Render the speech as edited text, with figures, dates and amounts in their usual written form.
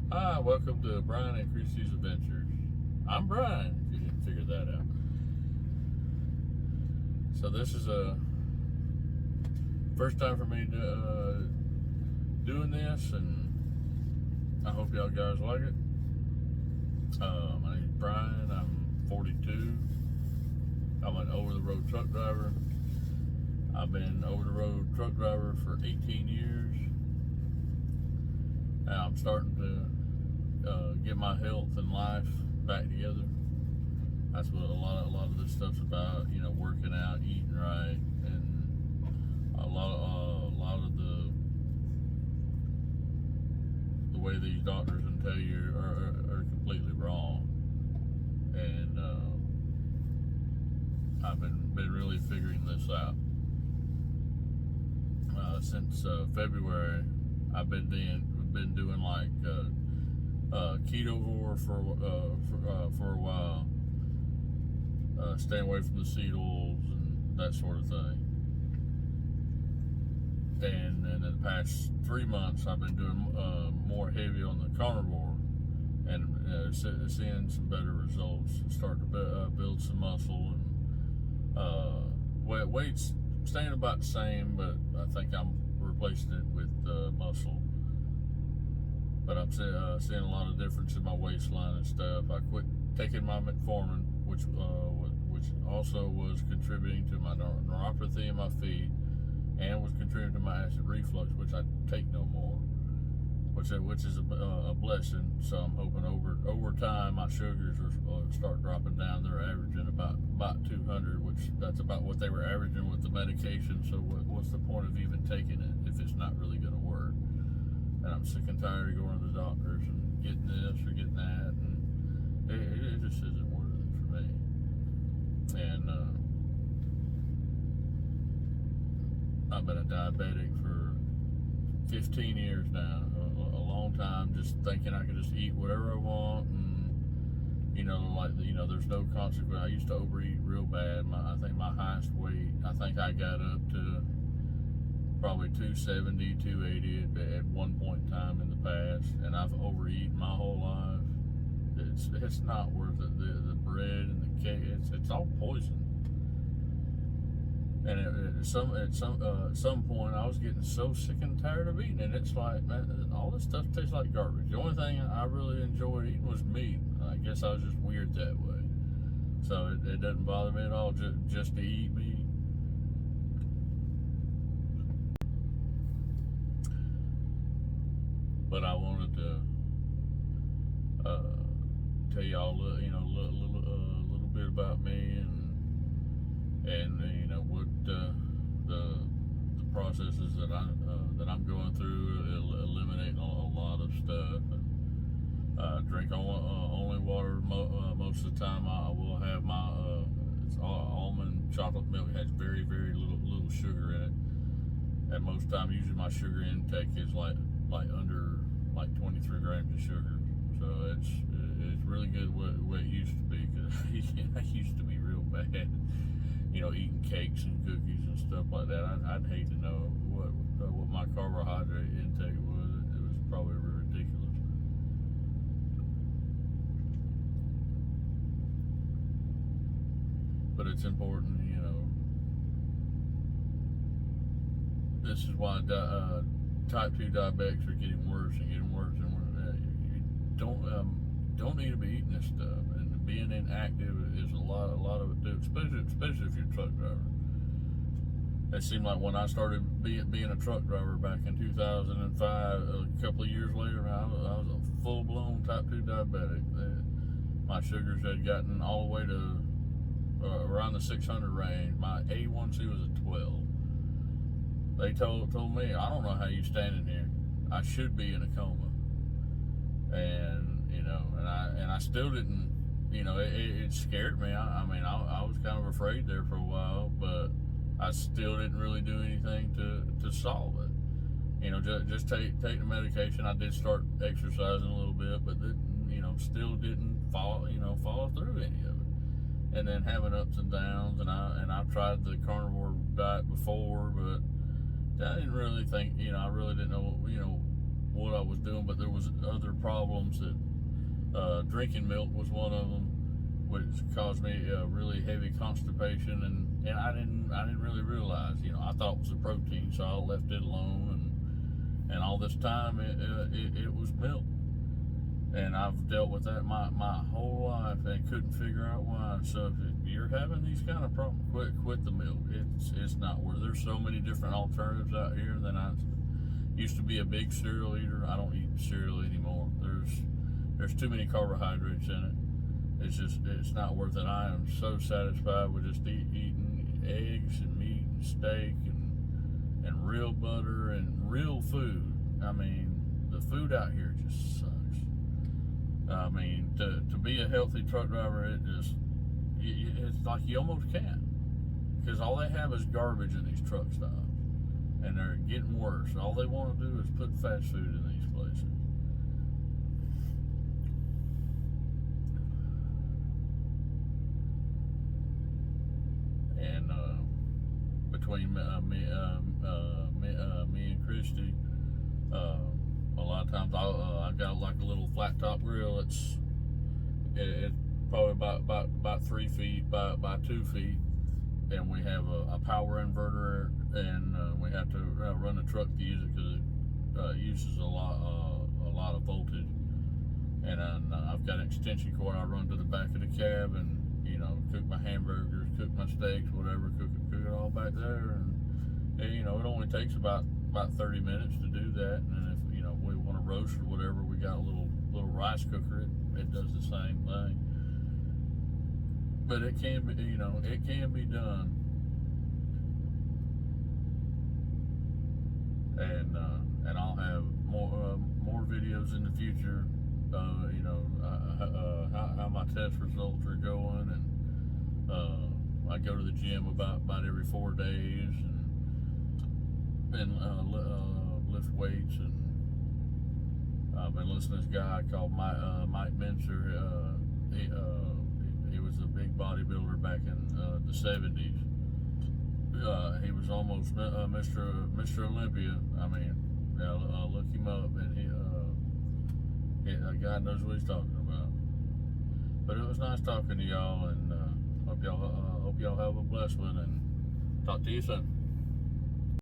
Hi, welcome to Brian and Christy's Adventures. I'm Brian, if you didn't figure that out. So this is a first time for me to doing this, and I hope y'all guys like it. My name is Brian. I'm 42. I'm an over-the-road truck driver. I've been over-the-road truck driver for 18 years. Now I'm starting to get my health and life back together. That's what a lot of this stuff's about. Working out, eating right, and a lot of the way these doctors can tell you are completely wrong. And I've been really figuring this out. Since February, I've been doing like ketovore for a while, staying away from the seed oils and that sort of thing. And in the past 3 months, I've been doing more heavy on the carnivore, and seeing some better results. Starting to build some muscle, and weight's staying about the same, but I think I'm replacing it with muscle. But I'm seeing a lot of difference in my waistline and stuff. I quit taking my metformin, which also was contributing to my neuropathy in my feet, and was contributing to my acid reflux, which I take no more, which is a blessing. So I'm hoping over time my sugars will start dropping down. They're averaging about 200, which that's about what they were averaging with the medication. So what's the point of even taking it if it's not really going to work? And I'm sick and tired of going to the doctors and getting this or getting that, and it just isn't worth it for me. And I've been a diabetic for 15 years now, a long time, just thinking I could just eat whatever I want, and there's no consequence. I used to overeat real bad. I think my highest weight, I think I got up to probably 270, 280 at one point in time in the past, and I've overeaten my whole life. It's not worth it. The bread and the cake, it's all poison. And at some point, I was getting so sick and tired of eating it. It's like, man, all this stuff tastes like garbage. The only thing I really enjoyed eating was meat. I guess I was just weird that way. So it doesn't bother me at all just to eat meat. But I wanted to tell y'all, a little bit about me, and what the processes that I'm going through, eliminating a lot of stuff. And drink only water most of the time. I will have my it's almond chocolate milk. It has very little sugar in it, and most of the time, usually my sugar intake is like under 23 grams of sugar. So it's really good what it used to be, because I used to be real bad, eating cakes and cookies and stuff like that. I'd hate to know what my carbohydrate intake was. It was probably ridiculous. But it's important, This is why type 2 diabetics are getting worse and worse. You don't need to be eating this stuff, and being inactive is a lot of it too, especially if you're a truck driver. It seemed like when I started being a truck driver back in 2005, a couple of years later, I was a full-blown type 2 diabetic. My sugars had gotten all the way to around the 600 range. My A1C was a 12. They told me, I don't know how you standing here. I should be in a coma. And I still didn't. It scared me. I was kind of afraid there for a while, but I still didn't really do anything to solve it. Just take the medication. I did start exercising a little bit, but still didn't follow through any of it. And then having ups and downs, and I've tried the carnivore diet before, but I didn't really think, I really didn't know, what I was doing, but there was other problems that drinking milk was one of them, which caused me really heavy constipation, and I didn't really realize. I thought it was a protein, so I left it alone, and all this time it was milk. And I've dealt with that my whole life and couldn't figure out why. So if you're having these kind of problems, quit the milk. It's not worth. There's so many different alternatives out here. Than I used to be a big cereal eater. I don't eat cereal anymore. There's too many carbohydrates in it. It's not worth it. I am so satisfied with just eating eggs and meat and steak and real butter and real food. I mean, the food out here just sucks. I mean, to be a healthy truck driver, it's like you almost can't, because all they have is garbage in these truck stops, and they're getting worse. All they want to do is put fast food in these places. And between me and Christy, a lot of times I got like a little flat top grill. It's probably about 3 feet by 2 feet, and we have a power inverter, and we have to run the truck to use it because it uses a lot of voltage. And I've got an extension cord I run to the back of the cab, and cook my hamburgers, cook my steaks, whatever, cook it all back there, and it only takes about 30 minutes to do that. And if we want to roast or whatever, we got a little rice cooker. It does the same thing. But it can be it can be done. And I'll have more videos in the future. How my test results are going, and I go to the gym about every 4 days, and lift weights, and I've been listening to this guy called Mike Mincer. He was a big bodybuilder back in the 70s. He was almost Mr. Olympia. I mean, look him up, and God knows what he's talking about. But it was nice talking to y'all, and hope y'all have a blessed one, and talk to you soon.